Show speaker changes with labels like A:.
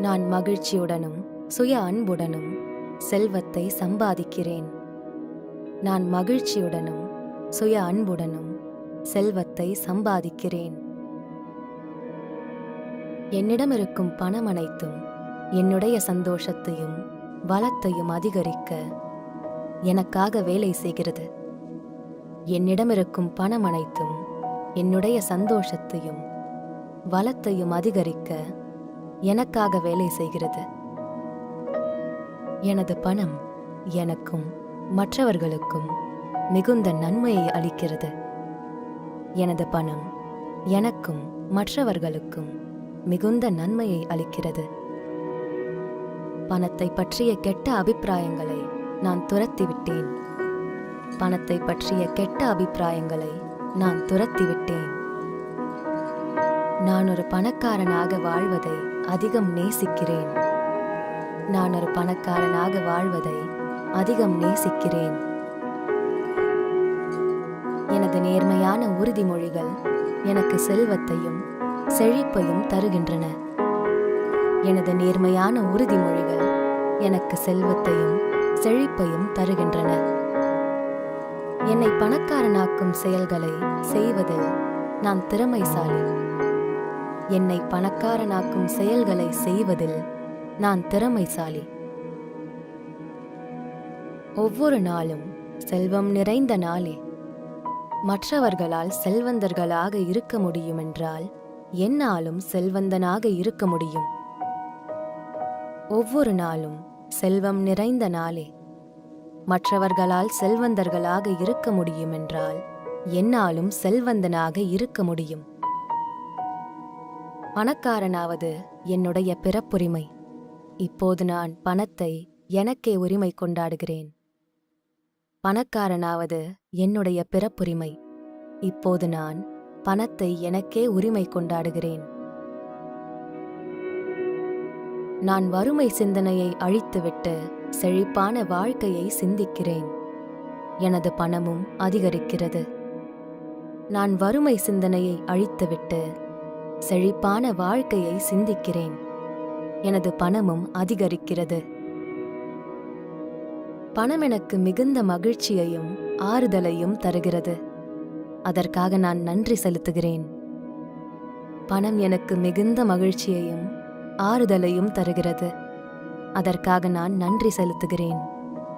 A: நான் மகிழ்ச்சியுடனும் சுய அன்புடனும் செல்வத்தை சம்பாதிக்கிறேன். நான் மகிழ்ச்சியுடனும் சுய அன்புடனும் செல்வத்தை சம்பாதிக்கிறேன். என்னிடம் இருக்கும் பணம் அனைத்தும் என்னுடைய சந்தோஷத்தையும் வளத்தையும் அதிகரிக்க எனக்காக வேலை செய்கிறது. என்னிடம் இருக்கும் பணம் அனைத்தும் என்னுடைய சந்தோஷத்தையும் வளத்தையும் அதிகரிக்க எனக்காக வேலை செய்கிறது. எனது பணம் எனக்கும் மற்றவர்களுக்கும் மிகுந்த நன்மையை அளிக்கிறது. எனது பணம் எனக்கும் மற்றவர்களுக்கும் மிகுந்த நன்மையை அளிக்கிறது. பணத்தை பற்றிய கெட்ட அபிப்பிராயங்களை நான் துரத்திவிட்டேன். பணத்தை பற்றிய கெட்ட அபிப்பிராயங்களை நான் துரத்திவிட்டேன். நான் ஒரு பணக்காரனாக வாழ்வதை அதிகம் நேசிக்கிறேன். நான் ஒரு பணக்காரனாக வாழ்வதை அதிகம் நேசிக்கிறேன். எனது நேர்மையான உறுதிமொழிகள் எனக்கு செல்வத்தையும் செழிப்பையும் தருகின்றன. எனது நேர்மையான உறுதிமொழிகள் எனக்கு செல்வத்தையும் செழிப்பையும் தருகின்றன. என்னை பணக்காரனாக்கும் செயல்களை செய்வதில் நான் திறமைசாலி. என்னை பணக்காரனாக்கும் செயல்களை செய்வதில் நான் திறமைசாலி. ஒவ்வொரு நாளும் செல்வம் நிறைந்த நாளே. மற்றவர்களால் செல்வந்தர்களாக இருக்க முடியுமென்றால் என்னாலும் செல்வந்தனாக இருக்க முடியும். ஒவ்வொரு நாளும் செல்வம் நிறைந்த நாளே. மற்றவர்களால் செல்வந்தர்களாக இருக்க முடியுமென்றால் என்னாலும் செல்வந்தனாக இருக்க முடியும். பணக்காரனாவது என்னுடைய பிறப்புரிமை. இப்போது நான் பணத்தை எனக்கே உரிமை கொண்டாடுகிறேன். பணக்காரனாவது என்னுடைய பிறப்புரிமை. இப்போது நான் பணத்தை எனக்கே உரிமை கொண்டாடுகிறேன். நான் வறுமை சிந்தனையை அழித்துவிட்டு செழிப்பான வாழ்க்கையை சிந்திக்கிறேன். எனது பணமும் அதிகரிக்கிறது. நான் வறுமை சிந்தனையை அழித்துவிட்டு செழிப்பான வாழ்க்கையை சிந்திக்கிறேன். எனது பணமும் அதிகரிக்கிறது. பணம் எனக்கு மிகுந்த மகிழ்ச்சியையும் ஆறுதலையும் தருகிறது. அதற்காக நான் நன்றி செலுத்துகிறேன். பணம் எனக்கு மிகுந்த மகிழ்ச்சியையும் ஆறுதலையும் தருகிறது. அதற்காக நான் நன்றி செலுத்துகிறேன்.